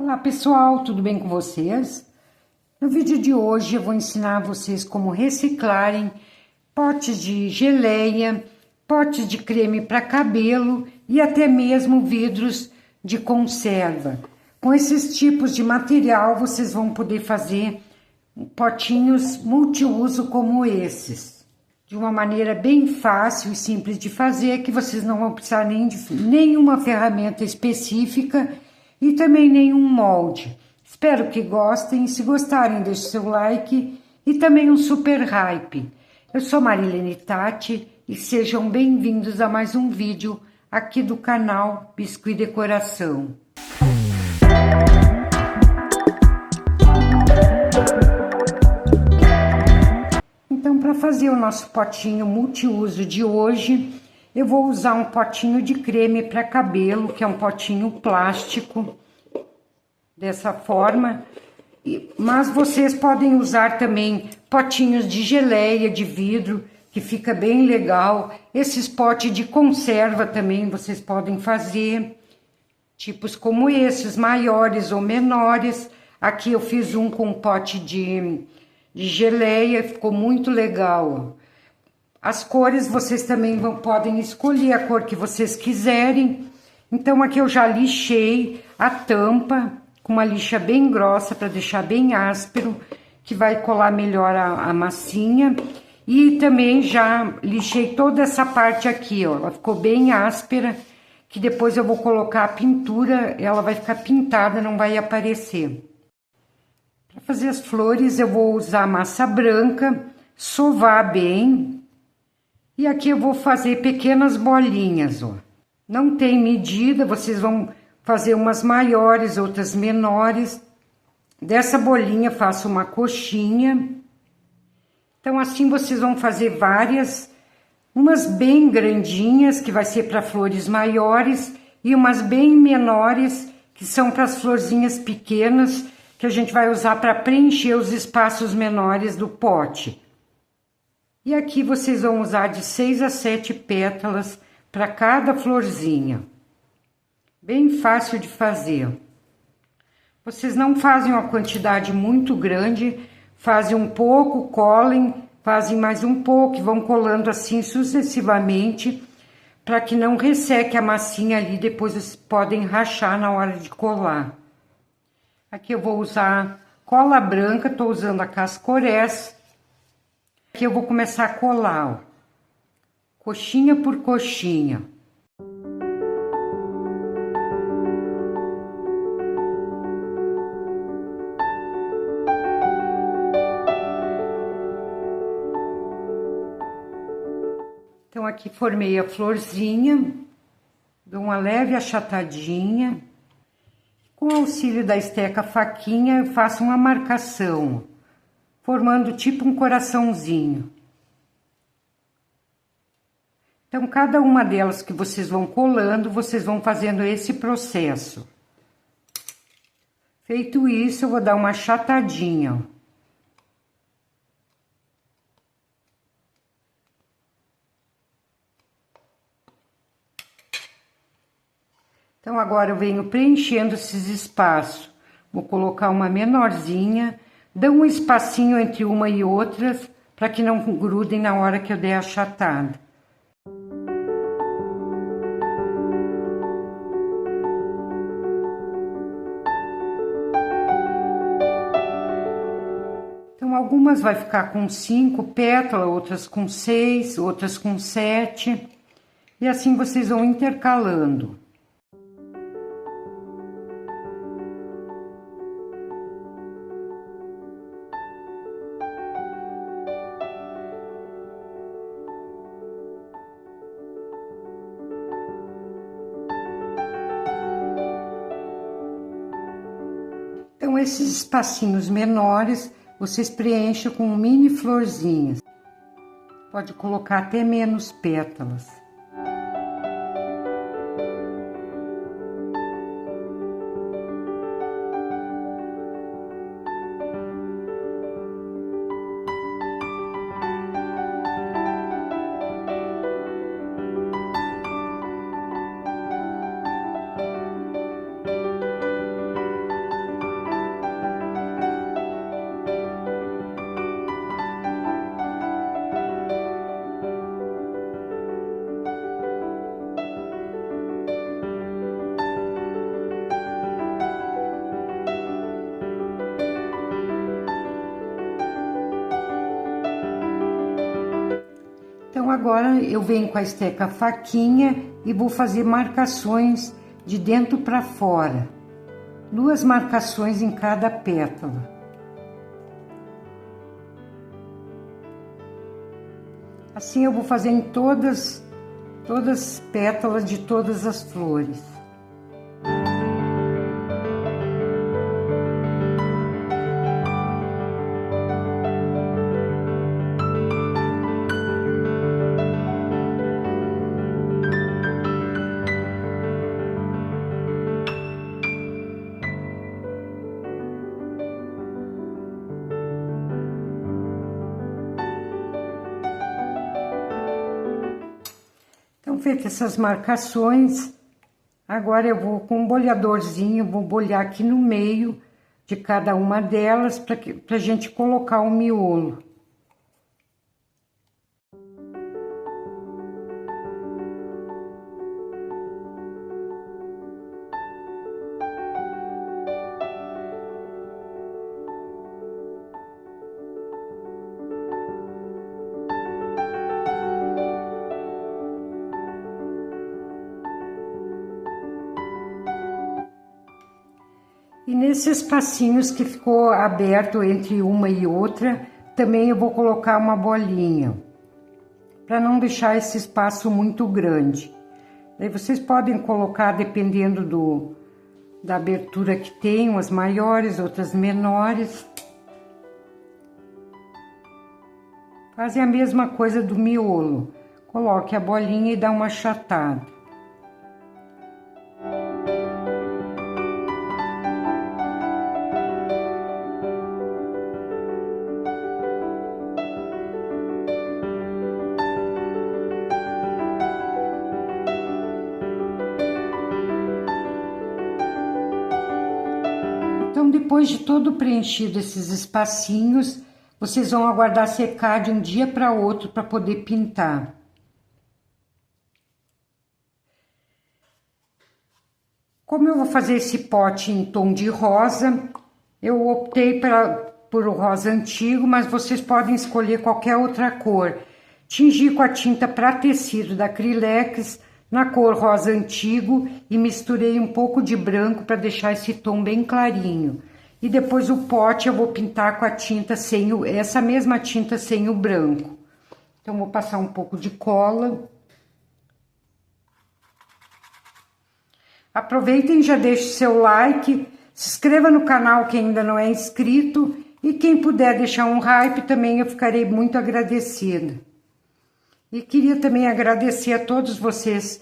Olá pessoal, tudo bem com vocês? No vídeo de hoje eu vou ensinar vocês como reciclarem potes de geleia, potes de creme para cabelo e até mesmo vidros de conserva. Com esses tipos de material vocês vão poder fazer potinhos multiuso como esses. De uma maneira bem fácil e simples de fazer, que vocês não vão precisar nem de nenhuma ferramenta específica e também nenhum molde. Espero que gostem. Se gostarem, deixe seu like e também um super hype. Eu sou Marilene Tati e sejam bem-vindos a mais um vídeo aqui do canal Biscuit Decoração. Então, para fazer o nosso potinho multiuso de hoje, eu vou usar um potinho de creme para cabelo, que é um potinho plástico, dessa forma. Mas vocês podem usar também potinhos de geleia, de vidro, que fica bem legal. Esses potes de conserva também vocês podem fazer, tipos como esses, maiores ou menores. Aqui eu fiz um com pote de geleia, ficou muito legal. As cores vocês também podem escolher a cor que vocês quiserem. Então aqui eu já lixei a tampa com uma lixa bem grossa para deixar bem áspero, que vai colar melhor a massinha. E também já lixei toda essa parte aqui, ó, ela ficou bem áspera, que depois eu vou colocar a pintura, ela vai ficar pintada, não vai aparecer. Para fazer as flores eu vou usar massa branca, sovar bem. E aqui eu vou fazer pequenas bolinhas, ó. Não tem medida, vocês vão fazer umas maiores, outras menores. Dessa bolinha faço uma coxinha. Então assim vocês vão fazer várias, umas bem grandinhas, que vai ser para flores maiores, e umas bem menores, que são para as florzinhas pequenas, que a gente vai usar para preencher os espaços menores do pote. E aqui vocês vão usar de 6 a 7 pétalas para cada florzinha. Bem fácil de fazer. Vocês não fazem uma quantidade muito grande, fazem um pouco, colhem, fazem mais um pouco e vão colando assim sucessivamente, para que não resseque a massinha ali, depois vocês podem rachar na hora de colar. Aqui eu vou usar cola branca, tô usando a Cascorés. Aqui eu vou começar a colar, ó, coxinha por coxinha. Então aqui formei a florzinha, dou uma leve achatadinha. Com o auxílio da esteca faquinha, eu faço uma marcação, formando tipo um coraçãozinho. Então, cada uma delas que vocês vão colando, vocês vão fazendo esse processo. Feito isso, eu vou dar uma achatadinha, ó. Então, agora eu venho preenchendo esses espaços. Vou colocar uma menorzinha, dá um espacinho entre uma e outra, para que não grudem na hora que eu der a achatada. Então, algumas vai ficar com 5 pétalas, outras com 6, outras com 7. E assim vocês vão intercalando. Então, esses espacinhos menores, vocês preenchem com mini florzinhas. Pode colocar até menos pétalas. Então agora eu venho com a esteca faquinha e vou fazer marcações de dentro para fora. 2 marcações em cada pétala. Assim eu vou fazer em todas as pétalas de todas as flores. Então, feitas essas marcações, agora eu vou com um bolhadorzinho, vou bolhar aqui no meio de cada uma delas para a gente colocar o miolo. E nesses espacinhos que ficou aberto entre uma e outra, também eu vou colocar uma bolinha, para não deixar esse espaço muito grande. Aí vocês podem colocar, dependendo da abertura que tem, umas maiores, outras menores. Fazem a mesma coisa do miolo. Coloque a bolinha e dá uma achatada. Então, depois de todo preenchido esses espacinhos, vocês vão aguardar secar de um dia para outro para poder pintar. Como eu vou fazer esse pote em tom de rosa, eu optei por o rosa antigo, mas vocês podem escolher qualquer outra cor. Tingi com a tinta para tecido da Acrylex na cor rosa antigo e misturei um pouco de branco para deixar esse tom bem clarinho. E depois o pote eu vou pintar com a tinta essa mesma tinta sem o branco. Então vou passar um pouco de cola. Aproveitem e já deixe seu like, se inscreva no canal quem ainda não é inscrito e quem puder deixar um hype também eu ficarei muito agradecida. E queria também agradecer a todos vocês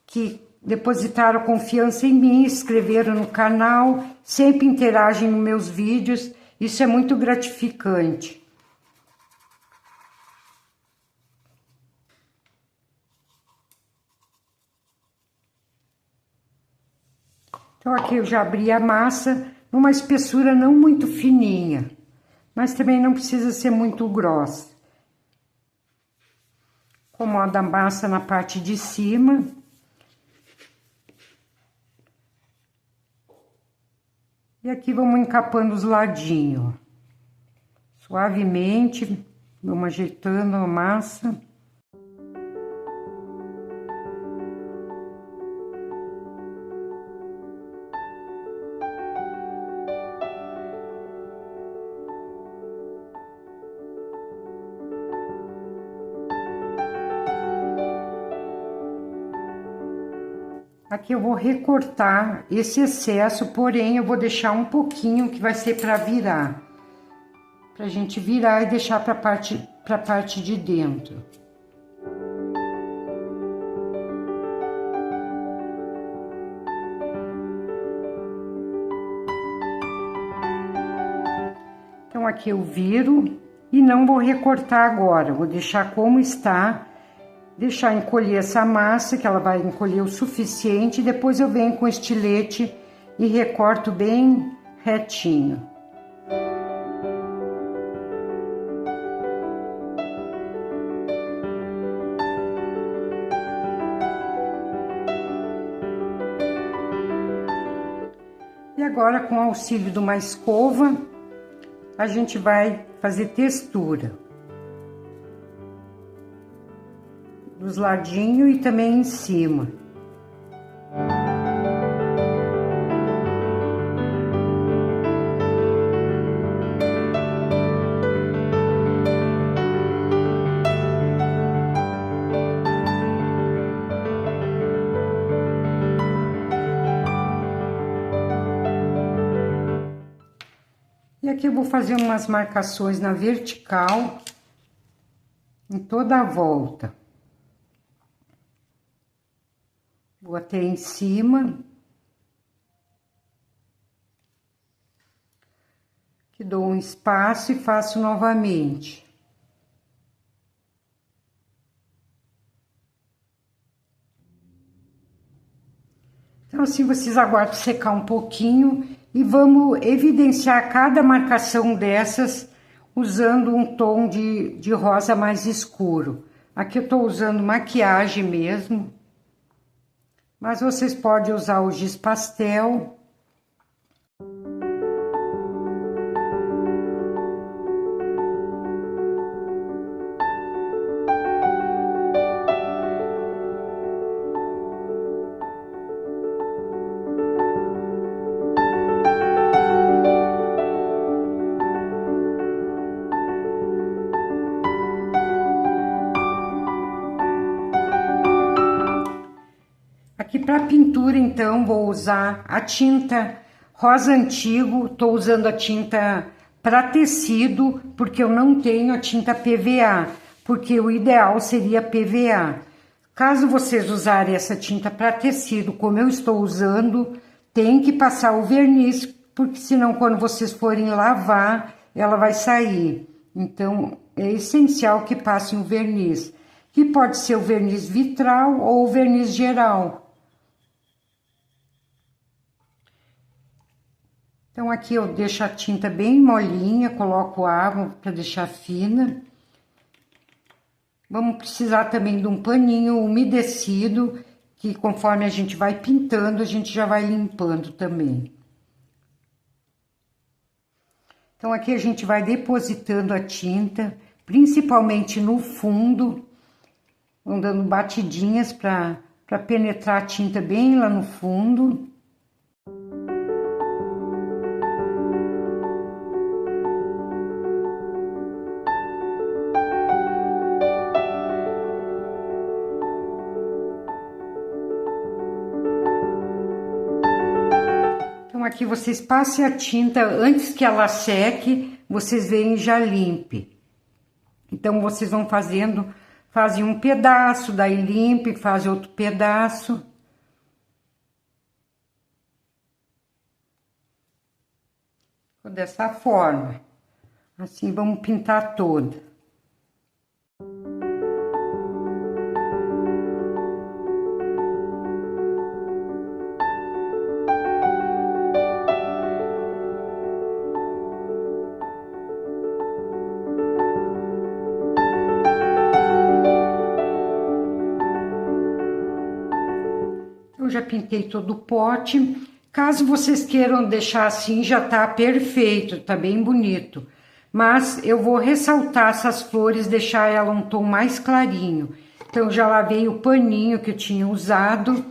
que depositaram confiança em mim, inscreveram no canal, sempre interagem nos meus vídeos, isso é muito gratificante. Então aqui eu já abri a massa numa espessura não muito fininha, mas também não precisa ser muito grossa. Acomoda a massa na parte de cima. E aqui vamos encapando os ladinhos. Suavemente, vamos ajeitando a massa. Aqui eu vou recortar esse excesso, porém eu vou deixar um pouquinho que vai ser para virar. Pra gente virar e deixar pra parte de dentro. Então aqui eu viro e não vou recortar agora, vou deixar como está. Deixar encolher essa massa, que ela vai encolher o suficiente, e depois eu venho com estilete e recorto bem retinho. E agora, com o auxílio de uma escova, a gente vai fazer textura. dos ladinhos e também em cima. E aqui eu vou fazer umas marcações na vertical, em toda a volta. Vou até em cima. Que dou um espaço e faço novamente. Então, assim, vocês aguardam secar um pouquinho e vamos evidenciar cada marcação dessas usando um tom de rosa mais escuro. Aqui eu tô usando maquiagem mesmo, mas vocês podem usar o giz pastel. Aqui para pintura, então, vou usar a tinta rosa antigo. Tô usando a tinta para tecido, porque eu não tenho a tinta PVA, porque o ideal seria PVA. Caso vocês usarem essa tinta para tecido, como eu estou usando, tem que passar o verniz, porque senão quando vocês forem lavar, ela vai sair. Então, é essencial que passem o verniz, que pode ser o verniz vitral ou o verniz geral. Então, aqui eu deixo a tinta bem molinha, coloco água para deixar fina. Vamos precisar também de um paninho umedecido, que conforme a gente vai pintando, a gente já vai limpando também. Então, aqui a gente vai depositando a tinta, principalmente no fundo, vão dando batidinhas para penetrar a tinta bem lá no fundo. Aqui vocês passem a tinta antes que ela seque, vocês veem e já limpe. Então, vocês vão fazendo, fazem um pedaço, daí limpe, fazem outro pedaço. Dessa forma. Assim, vamos pintar toda. Eu já pintei todo o pote. Caso vocês queiram deixar assim, já tá perfeito, tá bem bonito. Mas eu vou ressaltar essas flores, deixar ela um tom mais clarinho. Então, já lavei o paninho que eu tinha usado.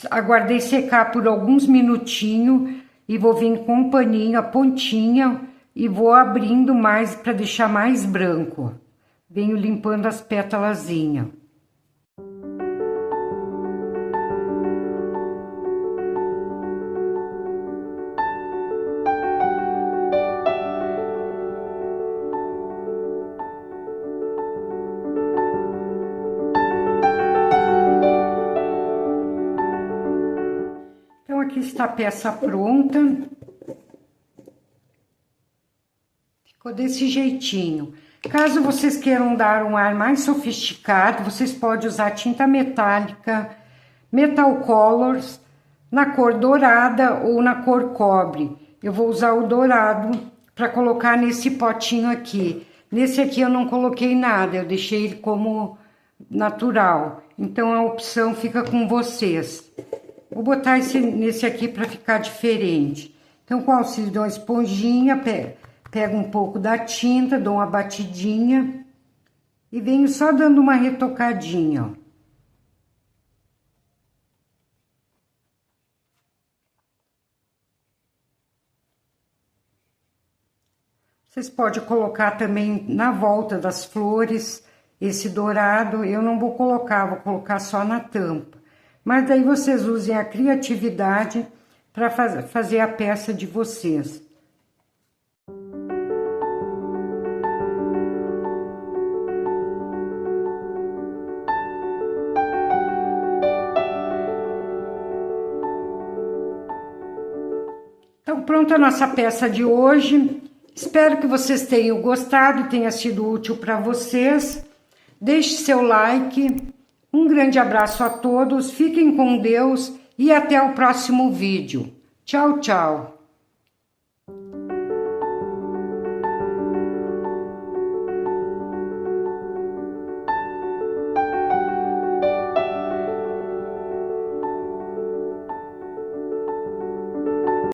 Aguardei secar por alguns minutinhos e vou vir com o paninho, a pontinha, e vou abrindo mais para deixar mais branco. Venho limpando as pétalazinhas. Aqui está a peça pronta. Ficou desse jeitinho. Caso vocês queiram dar um ar mais sofisticado, vocês podem usar tinta metálica, Metal Colors, na cor dourada ou na cor cobre. Eu vou usar o dourado para colocar nesse potinho aqui. Nesse aqui eu não coloquei nada, eu deixei ele como natural. Então a opção fica com vocês. Vou botar nesse aqui para ficar diferente. Então, com o auxílio de uma esponjinha, pego um pouco da tinta, dou uma batidinha E venho só dando uma retocadinha, ó. Vocês podem colocar também na volta das flores, esse dourado. Eu não vou colocar só na tampa. Mas daí vocês usem a criatividade para fazer a peça de vocês. Então, pronta a nossa peça de hoje. Espero que vocês tenham gostado e tenha sido útil para vocês. Deixe seu like. Um grande abraço a todos. Fiquem com Deus e até o próximo vídeo. Tchau, tchau.